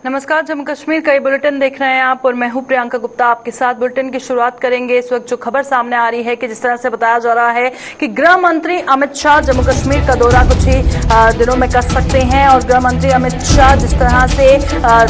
नमस्कार, जम्मू कश्मीर का ये बुलेटिन देख रहे हैं आप और मैं हूं प्रियंका गुप्ता आपके साथ। बुलेटिन की शुरुआत करेंगे। इस वक्त जो खबर सामने आ रही है कि जिस तरह से बताया जा रहा है कि गृह मंत्री अमित शाह जम्मू कश्मीर का दौरा कुछ ही दिनों में कर सकते हैं और गृह मंत्री अमित शाह जिस तरह से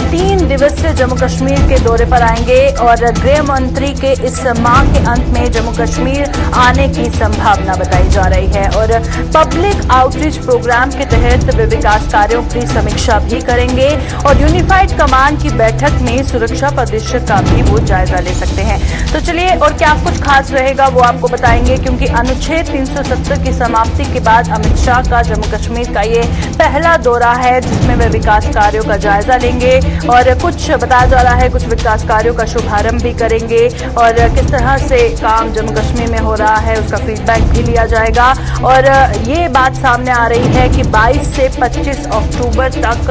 3 दिवसीय जम्मू कश्मीर के दौरे पर आएंगे और गृह मंत्री के इस माह के अंत में जम्मू कश्मीर आने की संभावना बताई जा रही है और पब्लिक आउटरीच प्रोग्राम के तहत वे विकास कार्यों की समीक्षा भी करेंगे और यूनिफाइड कमान की बैठक में सुरक्षा परिदृश्य का भी वो जायजा ले सकते हैं। तो चलिए और क्या कुछ खास रहेगा वो आपको बताएंगे, क्योंकि अनुच्छेद 370 की समाप्ति के बाद अमित शाह का जम्मू कश्मीर का ये पहला दौरा है जिसमें वे विकास कार्यों का जायजा लेंगे और कुछ बताया जा रहा है कुछ विकास कार्यों का शुभारंभ भी करेंगे और किस तरह से काम जम्मू कश्मीर में हो रहा है उसका फीडबैक भी लिया जाएगा। और ये बात सामने आ रही है कि 22 से 25 अक्टूबर तक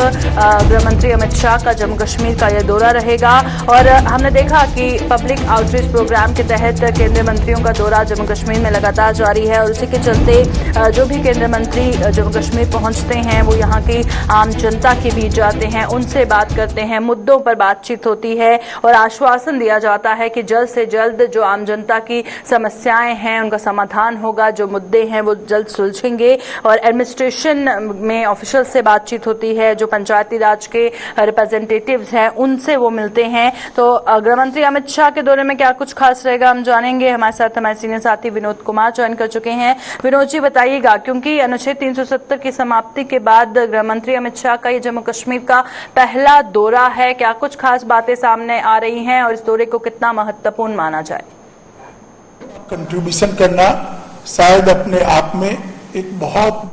गृह मंत्री अमित शाह का जम्मू कश्मीर का यह दौरा रहेगा और हमने देखा कि पब्लिक आउटरीच प्रोग्राम के तहत केंद्रीय मंत्रियों का दौरा जम्मू कश्मीर में लगातार जारी है और उसी के चलते जो भी केंद्रीय मंत्री जम्मू कश्मीर पहुंचते हैं वो यहाँ की आम जनता के बीच जाते हैं, उनसे बात करते हैं, मुद्दों पर बातचीत होती है और आश्वासन दिया जाता है कि जल्द से जल्द जो आम जनता की समस्याएं हैं उनका समाधान होगा, जो मुद्दे हैं वो जल्द सुलझेंगे और एडमिनिस्ट्रेशन में ऑफिशियल से बातचीत होती है, जो पंचायती राज के रिप्रेजेंटेटिव्स हैं उनसे वो मिलते हैं। तो गृह मंत्री अमित शाह के दौरे में क्या कुछ खास रहेगा हम जानेंगे। हमारे साथ हमारे सीनियर साथी विनोद कुमार ज्वाइन कर चुके हैं। विनोद जी बताइएगा, क्योंकि अनुच्छेद 370 की समाप्ति के बाद गृह मंत्री अमित शाह का ये जम्मू कश्मीर का पहला दौरा है, क्या कुछ खास बातें सामने आ रही हैं और इस दौरे को कितना महत्वपूर्ण माना जाए? कंट्रीब्यूशन करना शायद अपने आप में एक बहुत,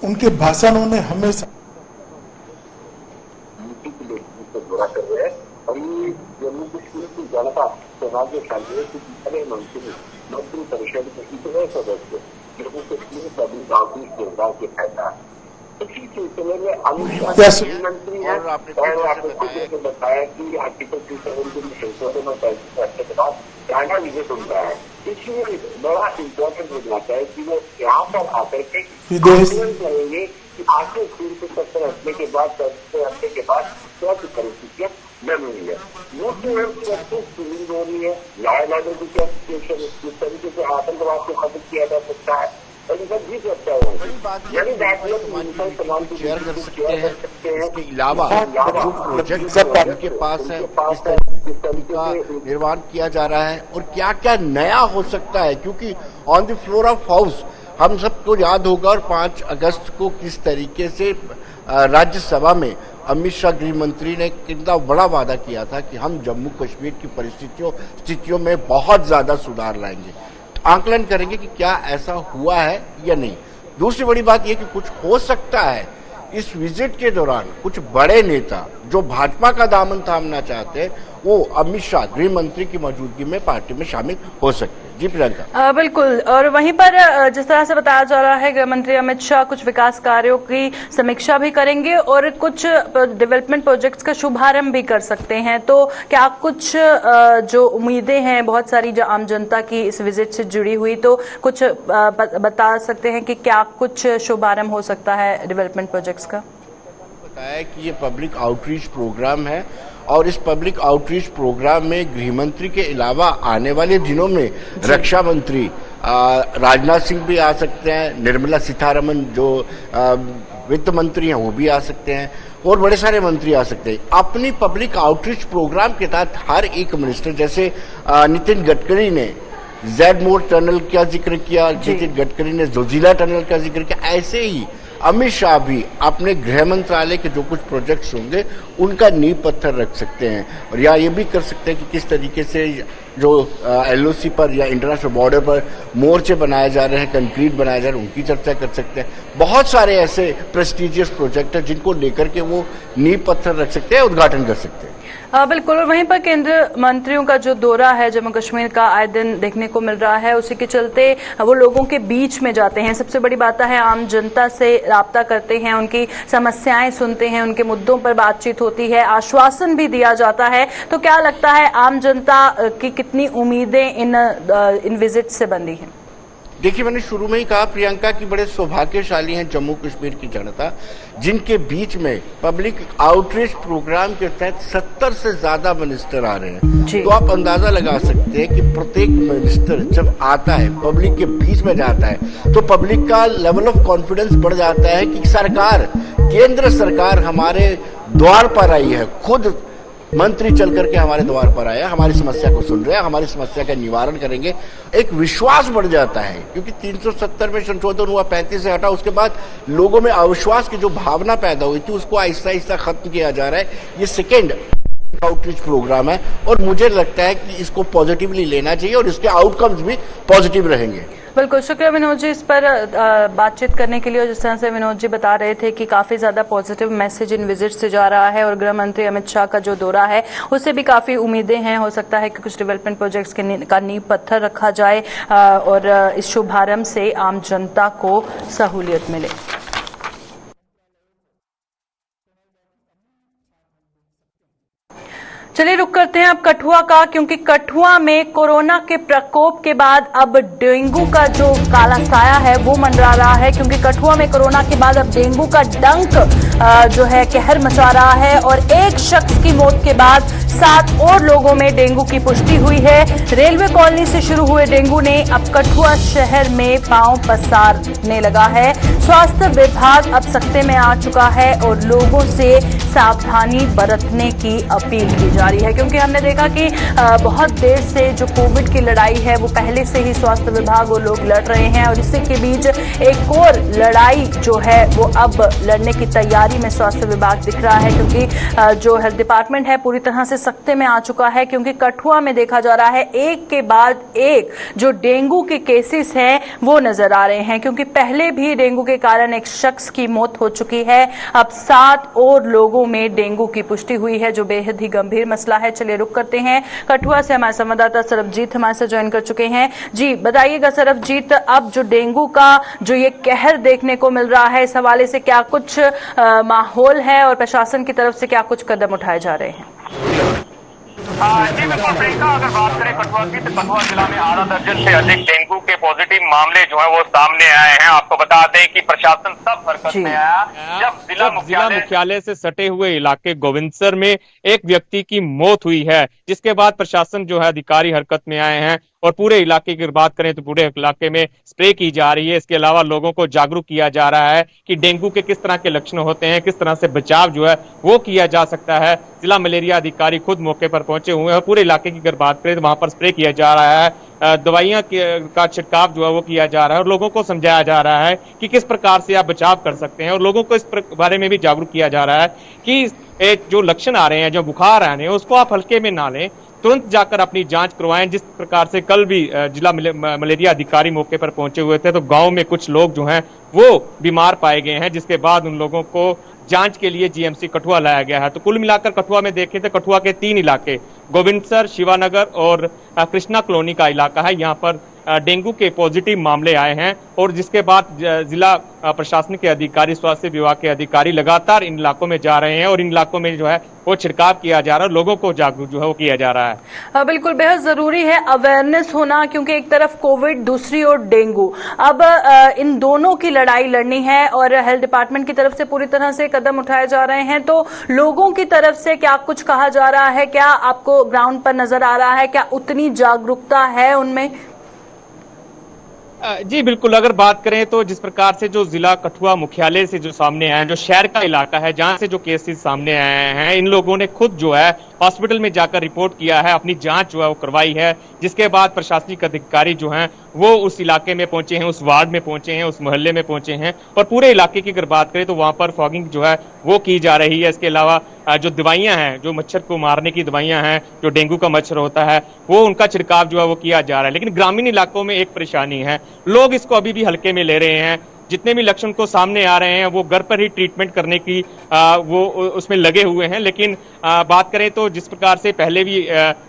उनके भाषणों ने हमेशा दौरा कर रहे हैं और ये जम्मू कश्मीर की जनता समाज शांति की जितने मंत्री परिषद के इतने सदस्य Jammu Kashmir public outreach programme के फायदा इसी सिलसिले में अमित शाह मंत्री हैं और आपने खुद बताया कि आर्टिकल 370 में संशोधन और करने के बाद चाइना विजिट उनका है, इसलिए बड़ा इम्पोर्टेंट हो जाता है कि वो यहाँ पर आकर के करेंगे कि आखिर 370 हटने के बाद क्या की परिस्थितियां बन रही है, वो फीलिंग हो रही है, लॉ एंड ऑर्डर की क्या सिचुएशन, किस तरीके से आतंकवाद को खत्म किया जा सकता है और इनका भी चर्चा होगी। यानी शेयर कर सकते हैं। इसके अलावा जो प्रोजेक्ट उनके पास है किस तरीके का निर्माण किया जा रहा है और क्या क्या नया हो सकता है, क्योंकि on the floor of house हम सबको याद होगा और 5 अगस्त को किस तरीके से राज्यसभा में अमित शाह गृह मंत्री ने कितना बड़ा वादा किया था कि हम जम्मू कश्मीर की स्थितियों में बहुत ज्यादा सुधार लाएंगे। आंकलन करेंगे कि क्या ऐसा हुआ है या नहीं। दूसरी बड़ी बात यह कि कुछ हो सकता है इस विजिट के दौरान कुछ बड़े नेता जो भाजपा का दामन थामना चाहते हैं वो अमित शाह गृह मंत्री की मौजूदगी में पार्टी में शामिल हो सकते हैं। जी प्रियंका। बिल्कुल, और वहीं पर जिस तरह से बताया जा रहा है गृह मंत्री अमित शाह कुछ विकास कार्यों की समीक्षा भी करेंगे और कुछ डेवलपमेंट प्रोजेक्ट्स का शुभारंभ भी कर सकते हैं। तो क्या कुछ जो उम्मीदें हैं बहुत सारी जो आम जनता की इस विजिट से जुड़ी हुई, तो कुछ बता सकते हैं कि क्या कुछ शुभारंभ हो सकता है डेवलपमेंट प्रोजेक्ट्स का? बताया कि ये पब्लिक आउटरीच प्रोग्राम है और इस पब्लिक आउटरीच प्रोग्राम में गृह मंत्री के अलावा आने वाले दिनों में रक्षा मंत्री राजनाथ सिंह भी आ सकते हैं, निर्मला सीतारमन जो वित्त मंत्री हैं वो भी आ सकते हैं और बड़े सारे मंत्री आ सकते हैं। अपनी पब्लिक आउटरीच प्रोग्राम के तहत हर एक मिनिस्टर, जैसे नितिन गडकरी ने जेड मोर टनल का जिक्र किया, नितिन गडकरी ने जोजिला टनल का जिक्र किया, ऐसे ही अमित शाह भी अपने गृह मंत्रालय के जो कुछ प्रोजेक्ट्स होंगे उनका नींव पत्थर रख सकते हैं और या ये भी कर सकते हैं कि किस तरीके से जो एलओसी पर या इंटरनेशनल बॉर्डर पर मोर्चे बनाए जा रहे हैं, कंक्रीट बनाए जा रहे हैं, उनकी चर्चा कर सकते हैं। बहुत सारे ऐसे प्रेस्टिजियस प्रोजेक्ट हैं जिनको लेकर के वो नींव पत्थर रख सकते हैं, उद्घाटन कर सकते हैं। बिल्कुल, और वहीं पर केंद्रीय मंत्रियों का जो दौरा है जम्मू कश्मीर का आए दिन देखने को मिल रहा है, उसी के चलते वो लोगों के बीच में जाते हैं। सबसे बड़ी बात है आम जनता से राब्ता करते हैं, उनकी समस्याएं सुनते हैं, उनके मुद्दों पर बातचीत होती है, आश्वासन भी दिया जाता है। तो क्या लगता है आम जनता की कितनी उम्मीदें इन विजिट से बंधी हैं? देखिए, मैंने शुरू में ही कहा प्रियंका की बड़े सौभाग्यशाली हैं जम्मू कश्मीर की जनता, जिनके बीच में पब्लिक आउटरीच प्रोग्राम के तहत 70 से ज्यादा मिनिस्टर आ रहे हैं। तो आप अंदाजा लगा सकते हैं कि प्रत्येक मिनिस्टर जब आता है, पब्लिक के बीच में जाता है, तो पब्लिक का लेवल ऑफ कॉन्फिडेंस बढ़ जाता है कि सरकार, केंद्र सरकार हमारे द्वार पर आई है, खुद मंत्री चल करके हमारे द्वार पर आया, हमारी समस्या को सुन रहे हैं, हमारी समस्या का निवारण करेंगे। एक विश्वास बढ़ जाता है, क्योंकि 370 में संशोधन हुआ, 35 से हटा, उसके बाद लोगों में अविश्वास की जो भावना पैदा हुई थी उसको आहिस्ता आहिस्ता खत्म किया जा रहा है। ये सेकेंड आउटरीच प्रोग्राम है और मुझे लगता है कि इसको पॉजिटिवली लेना चाहिए और इसके आउटकम्स भी पॉजिटिव रहेंगे। बिल्कुल, शुक्रिया विनोद जी इस पर बातचीत करने के लिए। और जिस तरह से विनोद जी बता रहे थे कि काफी ज्यादा पॉजिटिव मैसेज इन विजिट से जा रहा है और गृह मंत्री अमित शाह का जो दौरा है उससे भी काफी उम्मीदें हैं। हो सकता है कि कुछ डेवलपमेंट प्रोजेक्ट्स का नींव पत्थर रखा जाए और इस शुभारंभ से आम जनता को सहूलियत मिले। चलिए रुक करते हैं अब कठुआ का, क्योंकि कठुआ में कोरोना के प्रकोप के बाद अब डेंगू का जो काला साया है वो मंडरा रहा है। क्योंकि कठुआ में कोरोना के बाद अब डेंगू का डंक जो है कहर मचा रहा है और एक शख्स की मौत के बाद 7 और लोगों में डेंगू की पुष्टि हुई है। रेलवे कॉलोनी से शुरू हुए डेंगू ने अब कठुआ शहर में पांव पसारने लगा है। स्वास्थ्य विभाग अब सख्ते में आ चुका है और लोगों से सावधानी बरतने की अपील की जा रही है। क्योंकि हमने देखा कि बहुत देर से जो कोविड की लड़ाई है वो पहले से ही स्वास्थ्य विभाग और लोग लड़ रहे हैं और इसी के बीच एक और लड़ाई जो है वो अब लड़ने की तैयारी में स्वास्थ्य विभाग दिख रहा है। क्योंकि जो हेल्थ डिपार्टमेंट है पूरी तरह से सख्ते में आ चुका है। क्योंकि कठुआ में देखा जा रहा है एक के बाद एक जो डेंगू के केसेस हैं वो नजर आ रहे हैं। क्योंकि पहले भी डेंगू के कारण एक शख्स की मौत हो चुकी है, अब 7 और लोगों में डेंगू की पुष्टि हुई है जो बेहद ही गंभीर मसला है। चलिए रुक करते हैं, कठुआ से हमारे संवाददाता सरबजीत हमारे साथ ज्वाइन कर चुके हैं। जी बताइएगा सरबजीत, अब जो डेंगू का जो ये कहर देखने को मिल रहा है इस हवाले से क्या कुछ माहौल है और प्रशासन की तरफ से क्या कुछ कदम उठाए जा रहे हैं? जी बिल्कुल प्रियंका, अगर बात करें कठुआ की तो कठुआ जिला में आधा दर्जन से अधिक डेंगू के पॉजिटिव मामले जो है वो सामने आए हैं। आपको बता दें कि प्रशासन तब हरकत में आया जब जिला मुख्यालय से सटे हुए इलाके गोविंदसर में एक व्यक्ति की मौत हुई है, जिसके बाद प्रशासन जो है अधिकारी हरकत में आए हैं और पूरे इलाके की बात करें तो पूरे इलाके में स्प्रे की जा रही है। इसके अलावा लोगों को जागरूक किया जा रहा है कि डेंगू के किस तरह के लक्षण होते हैं, किस तरह से बचाव जो है वो किया जा सकता है। जिला मलेरिया अधिकारी खुद मौके पर पहुंचे हुए हैं और पूरे इलाके की अगर बात करें तो वहां पर स्प्रे किया जा रहा है, दवाइयां का छिड़काव जो है वो किया जा रहा है और लोगों को समझाया जा रहा है कि किस प्रकार से आप बचाव कर सकते हैं और लोगों को इस बारे में भी जागरूक किया जा रहा है कि जो लक्षण आ रहे हैं, जो बुखार आ रहे हैं उसको आप हल्के में ना लें, तुरंत जाकर अपनी जांच करवाएं। जिस प्रकार से कल भी जिला मलेरिया अधिकारी मौके पर पहुंचे हुए थे तो गांव में कुछ लोग जो हैं वो बीमार पाए गए हैं, जिसके बाद उन लोगों को जांच के लिए जीएमसी कठुआ लाया गया है। तो कुल मिलाकर कठुआ में देखें तो कठुआ के 3 इलाके गोविंदसर, शिवानगर और कृष्णा कॉलोनी का इलाका है, यहाँ पर डेंगू के पॉजिटिव मामले आए हैं और जिसके बाद जिला प्रशासन के अधिकारी, स्वास्थ्य विभाग के अधिकारी लगातार इन इलाकों में जा रहे हैं और इन इलाकों में जो है वो छिड़काव किया जा रहा है, लोगों को जागरूक जो है वो किया जा रहा है। बिल्कुल बेहद जरूरी है अवेयरनेस होना, क्योंकि एक तरफ कोविड दूसरी ओर डेंगू। अब इन दोनों की लड़ाई लड़नी है और हेल्थ डिपार्टमेंट की तरफ से पूरी तरह से कदम उठाए जा रहे हैं। तो लोगों की तरफ से क्या कुछ कहा जा रहा है, क्या आपको ग्राउंड पर नजर आ रहा है, क्या उतनी जागरूकता है उनमें? जी बिल्कुल, अगर बात करें तो जिस प्रकार से जो जिला कठुआ मुख्यालय से जो सामने आए हैं, जो शहर का इलाका है जहां से जो केसेस सामने आए हैं, इन लोगों ने खुद जो है हॉस्पिटल में जाकर रिपोर्ट किया है, अपनी जांच जो है वो करवाई है। जिसके बाद प्रशासनिक अधिकारी जो हैं वो उस इलाके में पहुंचे हैं, उस वार्ड में पहुंचे हैं, उस मोहल्ले में पहुंचे हैं और पूरे इलाके की अगर बात करें तो वहां पर फॉगिंग जो है वो की जा रही है। इसके अलावा जो दवाइयां हैं, जो मच्छर को मारने की दवाइयां हैं, जो डेंगू का मच्छर होता है वो उनका छिड़काव जो है वो किया जा रहा है। लेकिन ग्रामीण इलाकों में एक परेशानी है, लोग इसको अभी भी हल्के में ले रहे हैं। जितने भी लक्षण को सामने आ रहे हैं वो घर पर ही ट्रीटमेंट करने की वो उसमें लगे हुए हैं। लेकिन बात करें तो जिस प्रकार से पहले भी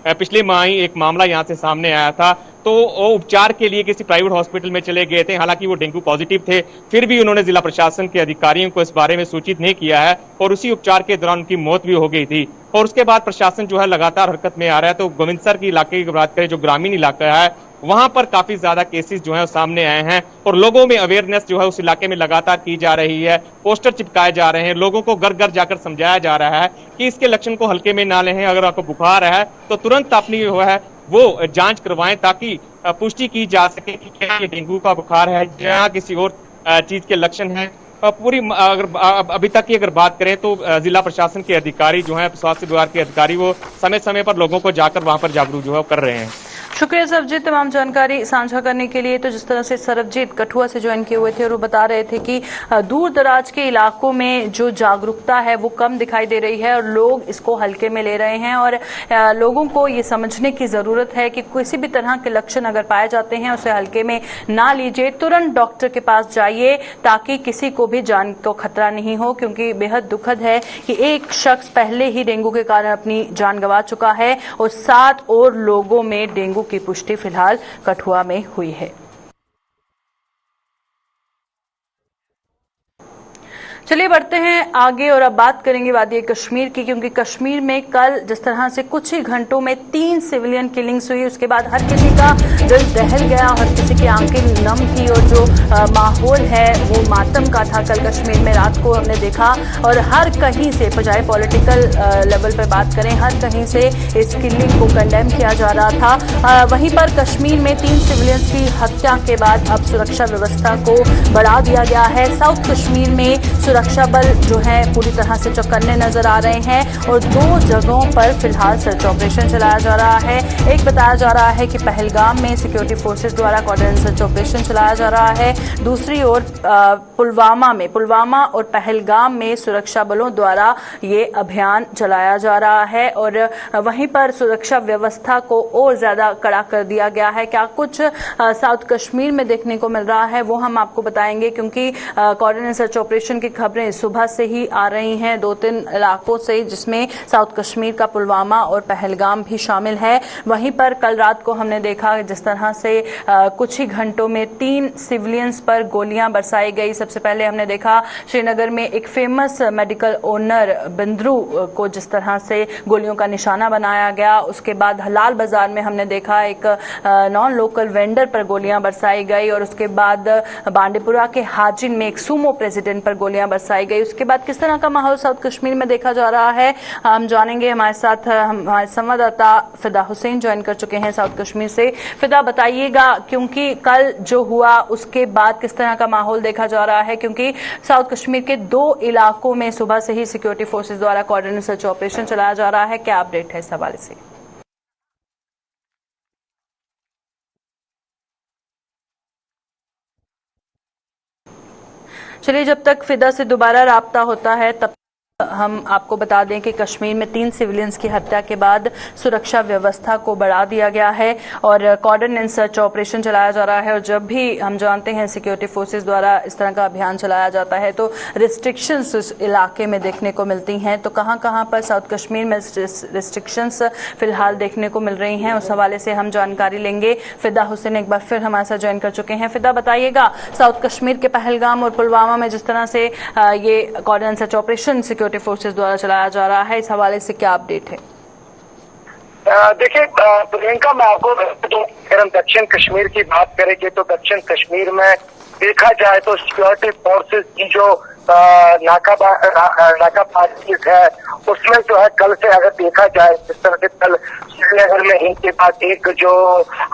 पिछले माह ही एक मामला यहाँ से सामने आया था तो वो उपचार के लिए किसी प्राइवेट हॉस्पिटल में चले गए थे, हालांकि वो डेंगू पॉजिटिव थे, फिर भी उन्होंने जिला प्रशासन के अधिकारियों को इस बारे में सूचित नहीं किया है और उसी उपचार के दौरान उनकी मौत भी हो गई थी। और उसके बाद प्रशासन जो है लगातार हरकत में आ रहा है। तो गोविंदसर के इलाके की बात करें, जो ग्रामीण इलाका है वहां पर काफी ज्यादा केसेस जो है सामने आए हैं और लोगों में अवेयरनेस जो है उस इलाके में लगातार की जा रही है। पोस्टर चिपकाए जा रहे हैं, लोगों को घर घर जाकर समझाया जा रहा है कि इसके लक्षण को हल्के में ना लें। अगर आपको बुखार है तो तुरंत अपनी जो है वो जांच करवाएं ताकि पुष्टि की जा सके कि क्या ये डेंगू का बुखार है या किसी और चीज के लक्षण है। पूरी अगर अभी तक की अगर बात करें तो जिला प्रशासन के अधिकारी जो हैं, स्वास्थ्य विभाग के अधिकारी, वो समय समय पर लोगों को जाकर वहां पर जागरूक जो है कर रहे हैं। शुक्रिया सरबजीत तमाम जानकारी साझा करने के लिए। तो जिस तरह से सरबजीत कठुआ से ज्वाइन किए हुए थे और वो बता रहे थे कि दूर दराज के इलाकों में जो जागरूकता है वो कम दिखाई दे रही है और लोग इसको हल्के में ले रहे हैं और लोगों को ये समझने की जरूरत है कि किसी भी तरह के लक्षण अगर पाए जाते हैं उसे हल्के में ना लीजिए, तुरंत डॉक्टर के पास जाइए ताकि किसी को भी जान को खतरा नहीं हो। क्योंकि बेहद दुखद है कि एक शख्स पहले ही डेंगू के कारण अपनी जान गंवा चुका है और 7 और लोगों में डेंगू की पुष्टि फिलहाल कठुआ में हुई है। चलिए बढ़ते हैं आगे और अब बात करेंगे वादी कश्मीर की, क्योंकि कश्मीर में कल जिस तरह से कुछ ही घंटों में 3 सिविलियन किलिंग्स हुई, उसके बाद हर किसी का दिल दहल गया, हर किसी की आंखें नम थी और जो माहौल है वो मातम का था। कल कश्मीर में रात को हमने देखा और हर कहीं से, बजाय पॉलिटिकल लेवल पर बात करें, हर कहीं से इस किलिंग को कंडेम किया जा रहा था। वहीं पर कश्मीर में 3 सिविलियंस की हत्या के बाद अब सुरक्षा व्यवस्था को बढ़ा दिया गया है। साउथ कश्मीर में सुरक्षा बल जो है पूरी तरह से चौकन्ने नजर आ रहे हैं और 2 जगहों पर फिलहाल सर्च ऑपरेशन चलाया जा रहा है। एक बताया जा रहा है कि पहलगाम में सिक्योरिटी फोर्सेस द्वारा कोऑर्डिनेट सर्च ऑपरेशन चलाया जा रहा है। दूसरी ओर पुलवामा और पहलगाम में सुरक्षा बलों द्वारा ये अभियान चलाया जा रहा है और वहीं पर सुरक्षा व्यवस्था को और ज्यादा कड़ा कर दिया गया है। क्या कुछ साउथ कश्मीर में देखने को मिल रहा है वो हम आपको बताएंगे, क्योंकि कोऑर्डिनेट सर्च ऑपरेशन की खबरें सुबह से ही आ रही हैं 2-3 इलाकों से, जिसमें साउथ कश्मीर का पुलवामा और पहलगाम भी शामिल है। वहीं पर कल रात को हमने देखा जिस तरह से कुछ ही घंटों में 3 सिविलियंस पर गोलियां बरसाई गई। सबसे पहले हमने देखा श्रीनगर में एक फेमस मेडिकल ओनर बिंद्रू को जिस तरह से गोलियों का निशाना बनाया गया। उसके बाद हलाल बाजार में हमने देखा एक नॉन लोकल वेंडर पर गोलियां बरसाई गई और उसके बाद बांडीपुरा के हाजिन में एक सूमो प्रेसिडेंट पर गोलियां बरसाई गई। उसके बाद किस तरह का माहौल साउथ कश्मीर में देखा जा रहा है हम जानेंगे। हमारे साथ हमारे संवाददाता फिदा हुसैन ज्वाइन कर चुके हैं साउथ कश्मीर से। फिदा, बताइएगा क्योंकि कल जो हुआ उसके बाद किस तरह का माहौल देखा जा रहा है, क्योंकि साउथ कश्मीर के 2 इलाकों में सुबह से ही सिक्योरिटी फोर्सेस द्वारा कोऑर्डिनेट सर्च ऑपरेशन चलाया जा रहा है। क्या अपडेट है इस हवाले से? चलिए, जब तक फिदा से दोबारा राब्ता होता है तब हम आपको बता दें कि कश्मीर में 3 सिविलियंस की हत्या के बाद सुरक्षा व्यवस्था को बढ़ा दिया गया है और कोऑर्डिनेट सर्च ऑपरेशन चलाया जा रहा है। और जब भी हम जानते हैं सिक्योरिटी फोर्सेस द्वारा इस तरह का अभियान चलाया जाता है तो रिस्ट्रिक्शंस उस इलाके में देखने को मिलती हैं। तो कहां पर साउथ कश्मीर में रिस्ट्रिक्शंस फिलहाल देखने को मिल रही हैं, उस हवाले से हम जानकारी लेंगे। फिदा हुसैन एक बार फिर हमारे साथ ज्वाइन कर चुके हैं। फिदा, बताइएगा साउथ कश्मीर के पहलगाम और पुलवामा में जिस तरह से ये coordinate search operation security forces द्वारा चलाया जा रहा है, इस हवाले से क्या अपडेट है? देखिए प्रियंका, मैं आपको अगर हम दक्षिण कश्मीर की बात करेंगे तो दक्षिण कश्मीर में देखा जाए तो सिक्योरिटी फोर्सेस की जो नाकाबाजी है उसमें जो है कल से अगर देखा जाए, जिस तरह से कल श्रीनगर में इनके बाद एक जो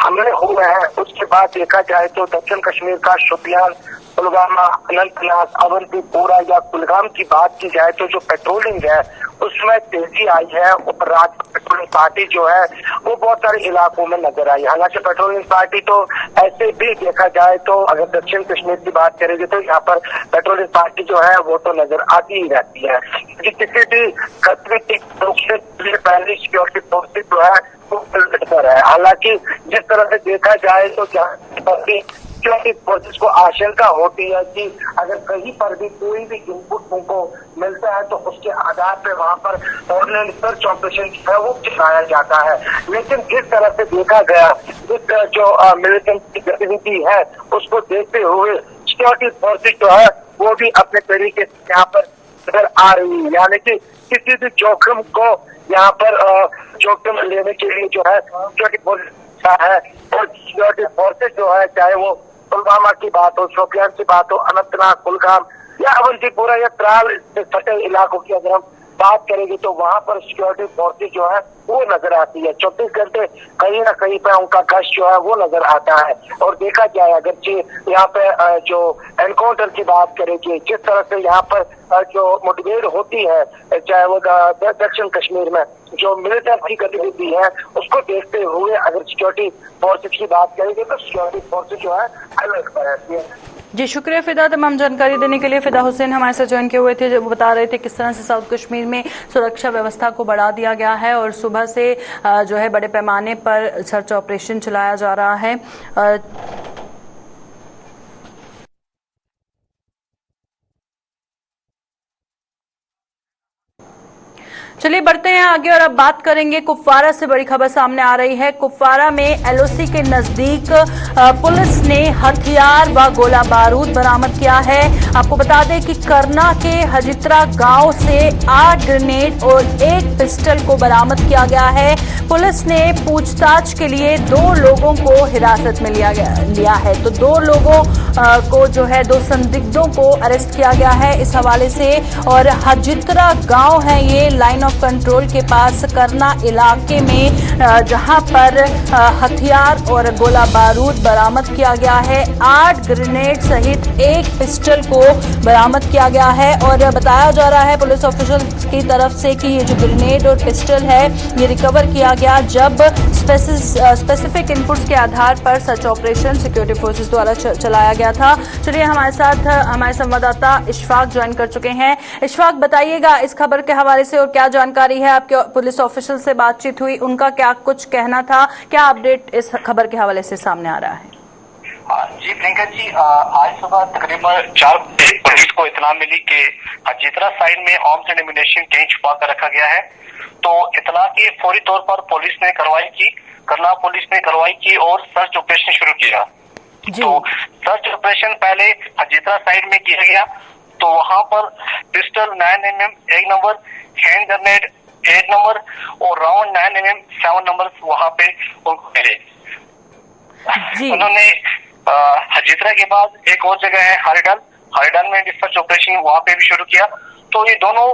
हमले हुए हैं उसके बाद देखा जाए तो दक्षिण कश्मीर का शोपियान, पुलवामा, अनंतनाग, अवंतीपोरा या कुलगाम की बात की जाए तो जो पेट्रोलिंग है उसमें तेजी आई है और राज्य पेट्रोलिंग पार्टी जो है वो बहुत सारे इलाकों में नजर आई। हालांकि पेट्रोलिंग पार्टी तो ऐसे भी देखा जाए तो अगर दक्षिण कश्मीर की बात करेंगे तो यहाँ पर पेट्रोलिंग पार्टी जो है वो तो नजर आती ही रहती है, क्योंकि किसी भी गतिविधि पहले सिक्योरिटी फोर्सेस जो है वो पर है। हालांकि जिस तरह से देखा जाए तो सिक्योरिटी फोर्सेस को आशंका होती है कि अगर कहीं पर भी कोई भी इनपुट उनको मिलता है तो उसके आधार पर वहां पर कोऑर्डिनेट सर्च ऑपरेशन जो है वो चलाया जाता है। लेकिन जिस तरह से देखा गया, इस जो मिलिटेंट की गतिविधि है उसको देखते हुए सिक्योरिटी फोर्सेस जो है वो भी अपने तरीके से यहाँ पर नजर आ रही है, यानी कि किसी भी जोखिम को यहाँ पर जोखिम लेने के लिए जो है सिक्योरिटी फोर्सेस रखा है। और सिक्योरिटी फोर्सेज जो है, चाहे वो पुलवामा की बात हो, शोपियान की बात हो, अनंतनाग, कुलगाम या अवंतीपुरा या त्राल से सटे इलाकों की अगर हम बात करेंगे तो वहां पर सिक्योरिटी फोर्सेज जो है वो नजर आती है। 24 घंटे कहीं ना कहीं पे उनका गश्त जो है वो नजर आता है। और देखा जाए अगर यहाँ पे जो एनकाउंटर की बात करेंगे, जिस तरह से यहाँ पर जो मुठभेड़ होती है, चाहे वो दक्षिण कश्मीर में जो मिलिटेंट की गतिविधि है, उसको देखते हुए अगर सिक्योरिटी फोर्सेज की बात करेंगे तो सिक्योरिटी फोर्सेज जो है अलर्ट पर रहती है। जी शुक्रिया फिदा, तमाम जानकारी देने के लिए। फिदा हुसैन हमारे साथ ज्वाइन किए हुए थे, जो बता रहे थे किस तरह से साउथ कश्मीर में सुरक्षा व्यवस्था को बढ़ा दिया गया है और सुबह से जो है बड़े पैमाने पर सर्च ऑपरेशन चलाया जा रहा है। चलिए बढ़ते हैं आगे और अब बात करेंगे कुपवारा से बड़ी खबर सामने आ रही है। कुपवारा में एलओसी के नजदीक पुलिस ने हथियार व गोला बारूद बरामद किया है। आपको बता दें कि करना के हजित्रा गांव से 8 ग्रेनेड और 1 पिस्टल को बरामद किया गया है। पुलिस ने पूछताछ के लिए 2 लोगों को हिरासत में लिया है। तो 2 लोगों को जो है 2 संदिग्धों को अरेस्ट किया गया है इस हवाले से। और हजित्रा गांव है ये लाइन ऑफ कंट्रोल के पास करना इलाके में, जहां पर हथियार और गोला बारूद बरामद किया गया है। 8 ग्रेनेड सहित 1 पिस्टल को बरामद किया गया है। और बताया जा रहा है पुलिस ऑफिशियल की तरफ से कि ये जो ग्रेनेड और पिस्टल है ये रिकवर किया गया जब स्पेसिफिक इनपुट्स के आधार पर सर्च ऑपरेशन सिक्योरिटी फोर्सेस द्वारा चलाया गया था। चलिए हमारे साथ हमारे संवाददाता इशफाक ज्वाइन कर चुके हैं। इशफाक, बताइएगा इस खबर के हवाले से और क्या जानकारी है? आपके पुलिस ऑफिशियल से बातचीत हुई, उनका क्या कुछ कहना था, क्या अपडेट इस खबर के हवाले से सामने आ रहा है? जी प्रियंका जी, आज सुबह तकरीबन 4 बजे पुलिस को इतला मिली कि हजित्रा साइड में आर्म्स एंड एम्युनिशन कहीं छुपा कर रखा गया है। तो इतला की फौरी तौर पर पुलिस ने कार्रवाई की, करना पुलिस ने कार्रवाई की और सर्च ऑपरेशन शुरू किया। तो सर्च ऑपरेशन पहले हजित्रा साइड में किया गया, तो वहां पर pistol 9mm 1 number, hand grenade 8 number और राउंड 9mm 7 नंबर वहां पे उनको मिले। उन्होंने हजित्रा के बाद एक और जगह है हरिडल में सर्च ऑपरेशन वहां पे भी शुरू किया। तो ये दोनों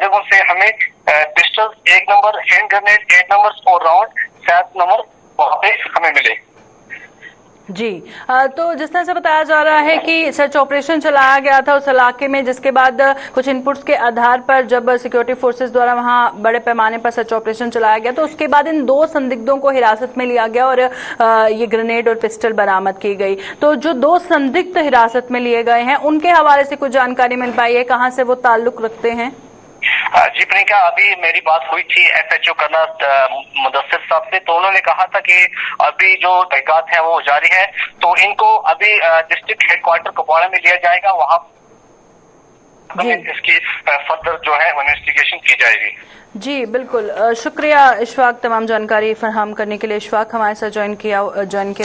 जगहों से हमें pistol 1 number, hand grenade 8 number और राउंड 7 नंबर वहां पे हमें मिले। जी, तो जिस तरह से बताया जा रहा है कि सर्च ऑपरेशन चलाया गया था उस इलाके में, जिसके बाद कुछ इनपुट्स के आधार पर जब सिक्योरिटी फोर्सेस द्वारा वहां बड़े पैमाने पर सर्च ऑपरेशन चलाया गया तो उसके बाद इन 2 संदिग्धों को हिरासत में लिया गया और ये ग्रेनेड और पिस्टल बरामद की गई। तो जो 2 संदिग्ध हिरासत में लिए गए हैं उनके हवाले से कुछ जानकारी मिल पाई है? कहाँ से वो ताल्लुक रखते हैं? जी प्रियंका, अभी मेरी बात हुई थी एसएचओ करना मुदस्सिर साहब से, तो उन्होंने कहा था कि अभी जो तहकीकात है वो जारी है। तो इनको अभी डिस्ट्रिक्ट हेडक्वार्टर कुपवाड़ा में लिया जाएगा, वहां इसकी फर्दर जो है इन्वेस्टिगेशन की जाएगी। जी बिल्कुल, शुक्रिया इशफाक तमाम जानकारी फराहम करने के लिए। इशफाक हमारे साथ ज्वाइन किए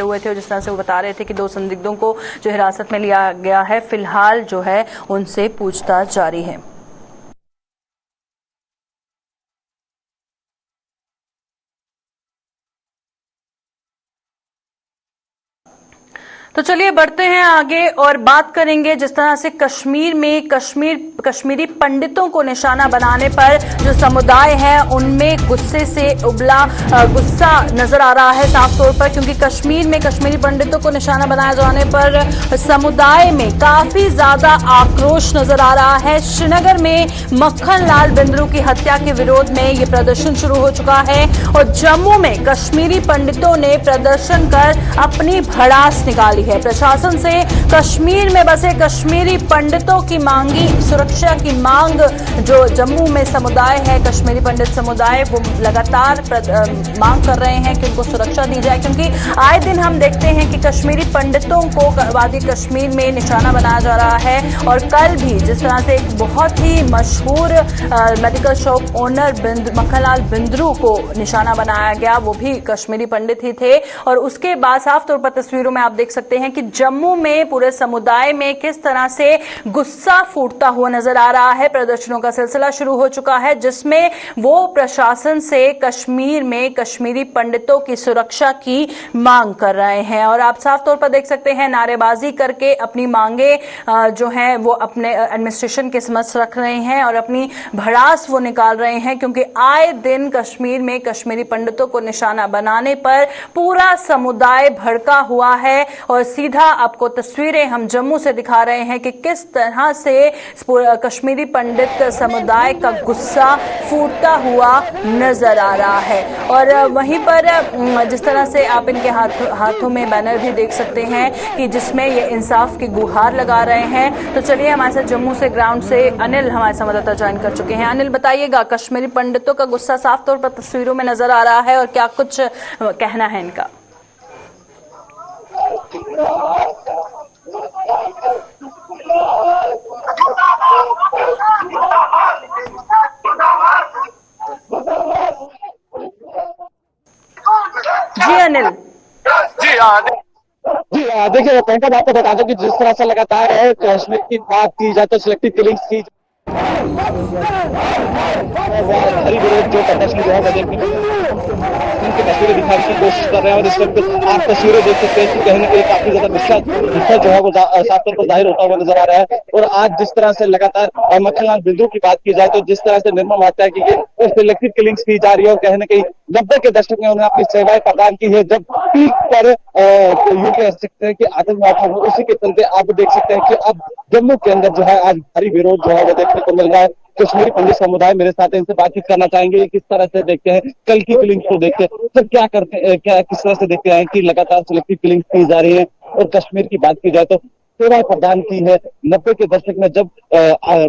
हुए थे और जिस तरह से वो बता रहे थे कि 2 संदिग्धों को जो हिरासत में लिया गया है, फिलहाल जो है उनसे पूछताछ जारी है। तो चलिए बढ़ते हैं आगे और बात करेंगे जिस तरह से कश्मीर में कश्मीरी पंडितों को निशाना बनाने पर जो समुदाय है उनमें गुस्से से उबला गुस्सा नजर आ रहा है साफ तौर पर, क्योंकि कश्मीर में कश्मीरी पंडितों को निशाना बनाए जाने पर समुदाय में काफी ज्यादा आक्रोश नजर आ रहा है। श्रीनगर में मक्खन लाल बिंद्रू की हत्या के विरोध में ये प्रदर्शन शुरू हो चुका है और जम्मू में कश्मीरी पंडितों ने प्रदर्शन कर अपनी भड़ास निकाली है। प्रशासन से कश्मीर में बसे कश्मीरी पंडितों की मांगी सुरक्षा की मांग, जो जम्मू में समुदाय है कश्मीरी पंडित समुदाय, वो लगातार मांग कर रहे हैं कि उनको सुरक्षा दी जाए, क्योंकि आए दिन हम देखते हैं कि कश्मीरी पंडितों को वादी कश्मीर में निशाना बनाया जा रहा है। और कल भी जिस तरह से एक बहुत ही मशहूर medical shop owner Makhanlal Bindroo को निशाना बनाया गया, वो भी कश्मीरी पंडित ही थे। और उसके बाद साफ तौर पर तस्वीरों में आप देख सकते सकते हैं कि जम्मू में पूरे समुदाय में किस तरह से गुस्सा फूटता हुआ नजर आ रहा है। प्रदर्शनों का सिलसिला शुरू हो चुका है जिसमें वो प्रशासन से कश्मीर में कश्मीरी पंडितों की सुरक्षा की मांग कर रहे हैं और आप साफ तौर पर देख सकते हैं नारेबाजी करके अपनी मांगे जो है वो अपने एडमिनिस्ट्रेशन के समक्ष रख रहे हैं और अपनी भड़ास वो निकाल रहे हैं, क्योंकि आए दिन कश्मीर में कश्मीरी पंडितों को निशाना बनाने पर पूरा समुदाय भड़का हुआ है। और सीधा आपको तस्वीरें हम जम्मू से दिखा रहे हैं कि किस तरह से कश्मीरी पंडित समुदाय का गुस्सा फूटता हुआ नजर आ रहा है। और वहीं पर जिस तरह से आप इनके हाथों में बैनर भी देख सकते हैं कि जिसमें ये इंसाफ की गुहार लगा रहे हैं। तो चलिए हमारे साथ जम्मू से ग्राउंड से अनिल हमारे संवाददाता ज्वाइन कर चुके हैं। अनिल, बताइएगा, कश्मीरी पंडितों का गुस्सा साफ तौर पर तस्वीरों में नजर आ रहा है और क्या कुछ कहना है इनका? जी अनिल। जी देखिए प्रियंका, आपको बता दो कि जिस तरह से लगातार है कश्मीर की बात की जाए तो सिलेक्टिव किलिंग्स की हरी विरोध जो प्रदर्शन जो है वो देखने उनकी तस्वीरें दिखाने की कोशिश कर रहे हैं और इस वक्त आप तस्वीरें देख सकते हैं कि कहीं ना कहीं काफी ज्यादा गुस्सा जो है वो साफ तौर पर जाहिर होता हुआ नजर आ रहा है। और आज जिस तरह से लगातार मक्खनलाल बिंदु की बात की जाए तो जिस तरह से निर्मम हत्या की गई, सिलेक्टिव किलिंग्स की जा रही है और कहीं ना कहीं 90 के दशक में उन्होंने अपनी सेवाएं प्रदान की है जब पीक पर यूं कह सकते हैं कि आतंकवाद था, उसी के चलते आप देख सकते हैं कि अब जम्मू के अंदर जो है आज भारी विरोध जो है वो देखने को मिल रहा है। कश्मीरी पंडित समुदाय मेरे साथ इनसे बातचीत करना चाहेंगे, किस तरह से देखते हैं कल की किलिंग्स को देखते हैं, सर क्या करते हैं, क्या किस तरह से देखते हैं कि लगातार सिलेक्टिव किलिंग्स की जा रही है। और कश्मीर की बात की जाए तो सेवाएं प्रदान की है 90 के दशक में जब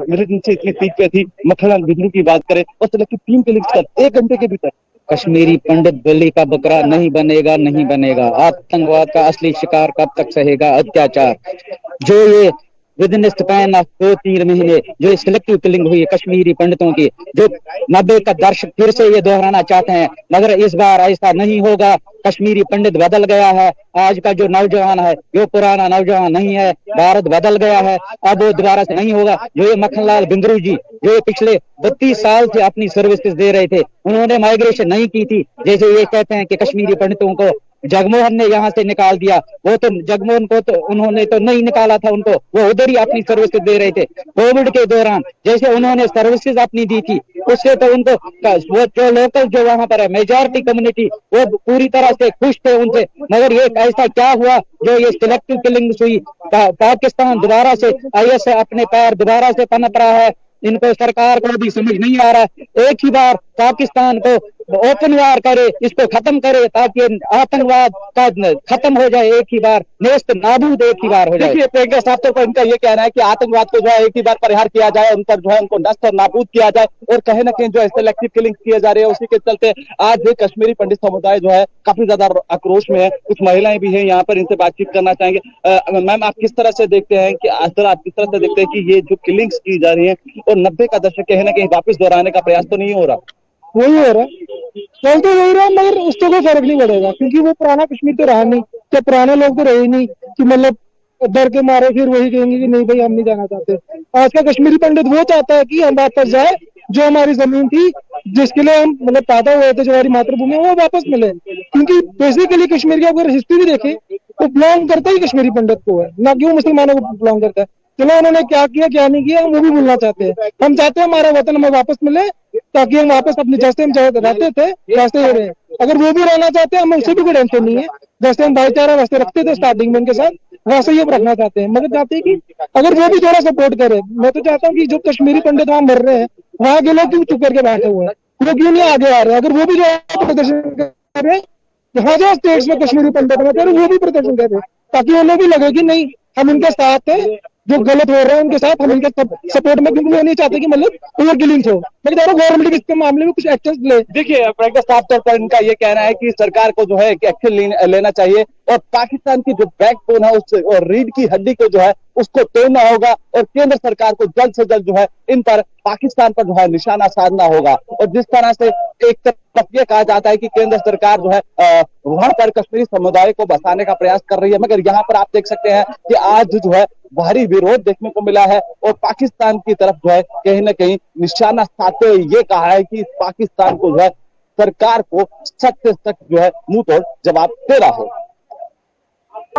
मिलिटेंसी इतनी पीक पे थी। मक्खनलाल बिंदु की बात करें और सिलेक्टिव 3 किलिंग्स कर 1 घंटे के भीतर कश्मीरी पंडित बलि का बकरा नहीं बनेगा, नहीं बनेगा। आतंकवाद का असली शिकार कब तक सहेगा अत्याचार। जो ये विद इन स्पैन ऑफ 2-3 महीने जो सिलेक्टिव किलिंग हुई है कश्मीरी पंडितों की, जो 90 का दर्शक फिर से ये दोहराना चाहते हैं, मगर इस बार ऐसा नहीं होगा। कश्मीरी पंडित बदल गया है। आज का जो नौजवान है वो पुराना नौजवान नहीं है। भारत बदल गया है, अब वो दोबारा से नहीं होगा। जो ये मक्खनलाल बिंद्रू जी जो पिछले 32 साल से अपनी सर्विसेज दे रहे थे, उन्होंने माइग्रेशन नहीं की थी। जैसे ये कहते हैं कि कश्मीरी पंडितों को जगमोहन ने यहाँ से निकाल दिया, वो तो जगमोहन को तो उन्होंने तो नहीं निकाला था, उनको वो उधर ही अपनी सर्विसेज दे रहे थे। कोविड के दौरान जैसे उन्होंने सर्विसेज अपनी दी थी, उससे तो उनको वो जो लोकल जो वहां पर है मेजॉरिटी कम्युनिटी वो पूरी तरह से खुश थे उनसे। मगर ये ऐसा क्या हुआ जो ये सिलेक्टिव किलिंग्स हुई। पाकिस्तान दोबारा से IS अपने पैर दोबारा से पनप रहा है। इनको सरकार को भी समझ नहीं आ रहा है। एक ही बार पाकिस्तान को ओपन वार करे, इसको खत्म करे ताकि आतंकवाद का खत्म हो जाए, एक ही बार नेस्त नाबूद एक ही बार हो जाए। देखिए प्रियंका, साफ तौर पर इनका ये कहना है कि आतंकवाद को जो है एक ही बार परिहार किया जाए, उन पर जो है उनको नष्ट और नाबूद किया जाए। और कहीं ना कहीं जो है सिलेक्टिव किलिंग किए जा रहे हैं, उसी के चलते आज भी कश्मीरी पंडित समुदाय जो है काफी ज्यादा आक्रोश में है। कुछ महिलाएं भी हैं यहाँ पर, इनसे बातचीत करना चाहेंगे। मैम, आप किस तरह से देखते हैं कि आज आप किस तरह से देखते हैं कि ये जो किलिंग्स की जा रही है और 90 का दशक कहीं ना कहीं वापस दोहराने का प्रयास तो नहीं हो रहा? वही हो रहा है, चल तो वही रहा, मगर उसको कोई फर्क नहीं पड़ेगा क्योंकि वो पुराना कश्मीर तो रहा नहीं। क्या पुराने लोग तो रहे ही नहीं कि मतलब डर के मारे फिर वही कहेंगे कि नहीं भाई हम नहीं जाना चाहते। आज का कश्मीरी पंडित वो चाहता है कि हम वापस जाए, जो हमारी जमीन थी जिसके लिए हम मतलब पैदा हुए थे, जो हमारी मातृभूमि वो वापस मिले। क्योंकि बेसिकली कश्मीर की अगर हिस्ट्री भी देखें तो बिलोंग करता ही कश्मीरी पंडित को है, ना क्यों मुसलमानों को बिलोंग करता है। चलो उन्होंने क्या किया क्या नहीं किया हम वो भी भूलना चाहते हैं। हम चाहते हैं हमारा वतन हमें वापस मिले ताकि हम वापस अपने जैसे हम रहते थे वैसे ही रहे। अगर वो भी रहना चाहते हैं हमें उससे भी कोई टेंशन नहीं है। जैसे हम भाईचारा वैसे रखते थे स्टार्टिंग में उनके साथ, वैसे ही हम रखना चाहते हैं। मगर चाहते हैं कि अगर वो भी थोड़ा सपोर्ट करे। मैं तो चाहता हूँ कि जो कश्मीरी पंडित वहां मर रहे हैं वहां के लोग क्यों चुप करके बैठे हुए हैं, वो क्यों नहीं आगे आ रहे हैं। अगर वो भी जो प्रदर्शन कर रहे हैं जहाँ जहाँ स्टेट्स में कश्मीरी पंडित हैं वो भी प्रदर्शन कर रहे हैं ताकि उन्हें भी लगे कि नहीं हम इनके साथ हैं, जो गलत हो रहा है उनके साथ हम इनके सपोर्ट में, क्योंकि वो नहीं चाहते कि मतलब ओवर किलिंग्स हो। मैं कह रहा हूँ गवर्नमेंट इसके मामले में कुछ एक्शन ले। देखिए साफ तौर पर इनका ये कहना है कि सरकार को जो है एक्शन लेना चाहिए और पाकिस्तान की जो बैकबोन है उस और रीढ़ की हड्डी को जो है उसको तोड़ना होगा और केंद्र सरकार को जल्द से जल्द जो है इन पर पाकिस्तान पर जो है निशाना साधना होगा। और जिस तरह से एक तरफ ये कहा जाता है कि केंद्र सरकार जो है वहां पर कश्मीरी समुदाय को बसाने का प्रयास कर रही है, मगर यहाँ पर आप देख सकते हैं कि आज जो है भारी विरोध देखने को मिला है और पाकिस्तान की तरफ जो है कहीं ना कहीं निशाना साधते हुए ये कहा है कि पाकिस्तान को जो है सरकार को सख्त से सख्त जो है मुंह तोड़ जवाब देना हो।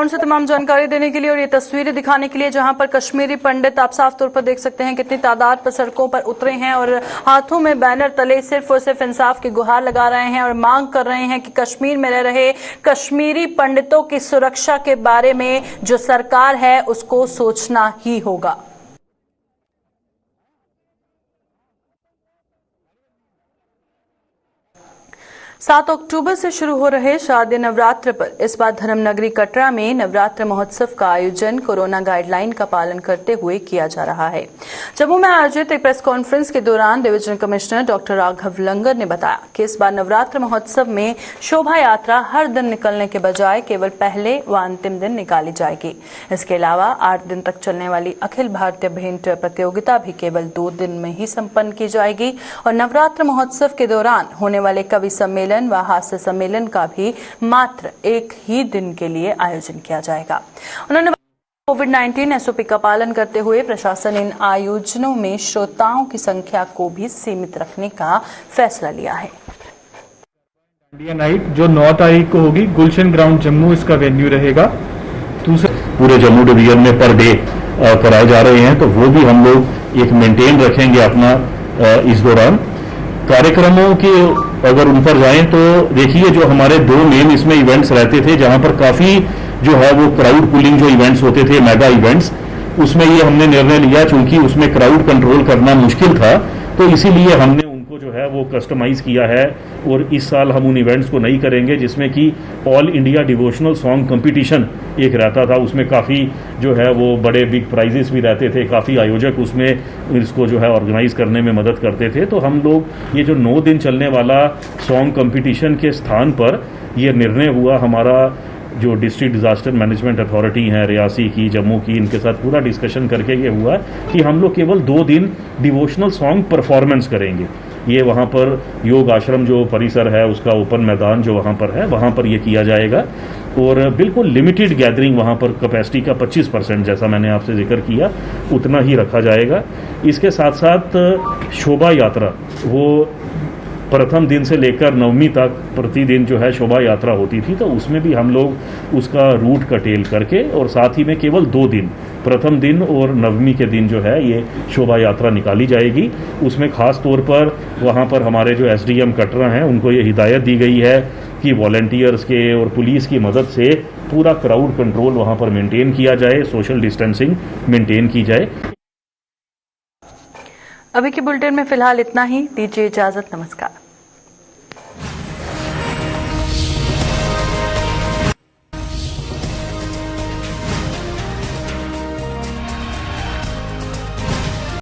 से तमाम जानकारी देने के लिए और ये तस्वीरें दिखाने के लिए जहां पर कश्मीरी पंडित आप साफ तौर पर देख सकते हैं कितनी तादाद पर सड़कों पर उतरे हैं और हाथों में बैनर तले सिर्फ और सिर्फ इंसाफ की गुहार लगा रहे हैं और मांग कर रहे हैं कि कश्मीर में रह रहे कश्मीरी पंडितों की सुरक्षा के बारे में जो सरकार है उसको सोचना ही होगा। 7 अक्टूबर से शुरू हो रहे शारदीय नवरात्र पर इस बार धर्मनगरी कटरा में नवरात्र महोत्सव का आयोजन कोरोना गाइडलाइन का पालन करते हुए किया जा रहा है। जम्मू में आयोजित एक प्रेस कॉन्फ्रेंस के दौरान डिवीजनल कमिश्नर डॉक्टर राघव लंगर ने बताया कि इस बार नवरात्र महोत्सव में शोभा यात्रा हर दिन निकलने के बजाय केवल पहले व अंतिम दिन निकाली जाएगी। इसके अलावा 8 दिन तक चलने वाली अखिल भारतीय भेंट प्रतियोगिता भी केवल 2 दिन में ही संपन्न की जाएगी और नवरात्र महोत्सव के दौरान होने वाले कवि सम्मेलन व हास्य सम्मेलन का भी मात्र 1 ही दिन के लिए आयोजन किया जाएगा। उन्होंने कोविड-19 एसओपी का पालन करते हुए प्रशासन इन आयोजनों में श्रोताओं की संख्या को भी सीमित रखने का फैसला लिया है। इंडिया नाइट जो 9 तारीख को होगी गुलशन ग्राउंड जम्मू इसका वेन्यू रहेगा। पूरे जम्मू डिवीजन में पर डे कराए जा रहे हैं, तो वो भी हम लोग एक मेंटेन रखेंगे अपना इस दौरान कार्यक्रमों के। अगर उन पर जाएं तो देखिए जो हमारे 2 मेन इसमें इवेंट्स रहते थे जहां पर काफी जो है वो क्राउड पुलिंग जो इवेंट्स होते थे मेगा इवेंट्स, उसमें ये हमने निर्णय लिया चूंकि उसमें क्राउड कंट्रोल करना मुश्किल था, तो इसीलिए हमने उनको जो है वो कस्टमाइज किया है। और इस साल हम उन इवेंट्स को नहीं करेंगे जिसमें कि all India devotional song competition एक रहता था, उसमें काफ़ी जो है वो बड़े बिग प्राइजेस भी रहते थे, काफ़ी आयोजक उसमें इसको जो है ऑर्गेनाइज करने में मदद करते थे। तो हम लोग ये जो 9 दिन चलने वाला सॉन्ग कंपटीशन के स्थान पर ये निर्णय हुआ, हमारा जो डिस्ट्रिक्ट डिजास्टर मैनेजमेंट अथॉरिटी है रियासी की, जम्मू की, इनके साथ पूरा डिस्कशन करके ये हुआ कि हम लोग केवल 2 दिन डिवोशनल सॉन्ग परफॉर्मेंस करेंगे। ये वहाँ पर योग आश्रम जो परिसर है उसका ओपन मैदान जो वहाँ पर है वहाँ पर ये किया जाएगा और बिल्कुल लिमिटेड गैदरिंग, वहाँ पर कैपेसिटी का 25% जैसा मैंने आपसे जिक्र किया उतना ही रखा जाएगा। इसके साथ साथ शोभा यात्रा वो प्रथम दिन से लेकर नवमी तक प्रतिदिन जो है शोभा यात्रा होती थी, तो उसमें भी हम लोग उसका रूट कटेल करके और साथ ही में केवल 2 दिन प्रथम दिन और नवमी के दिन जो है ये शोभा यात्रा निकाली जाएगी। उसमें खास तौर पर वहाँ पर हमारे जो एसडीएम कटरा हैं उनको ये हिदायत दी गई है कि वॉलंटियर्स के और पुलिस की मदद से पूरा क्राउड कंट्रोल वहाँ पर मेंटेन किया जाए, सोशल डिस्टेंसिंग मेंटेन की जाए। अभी के बुलेटिन में फिलहाल इतना ही, दीजिए इजाजत, नमस्कार।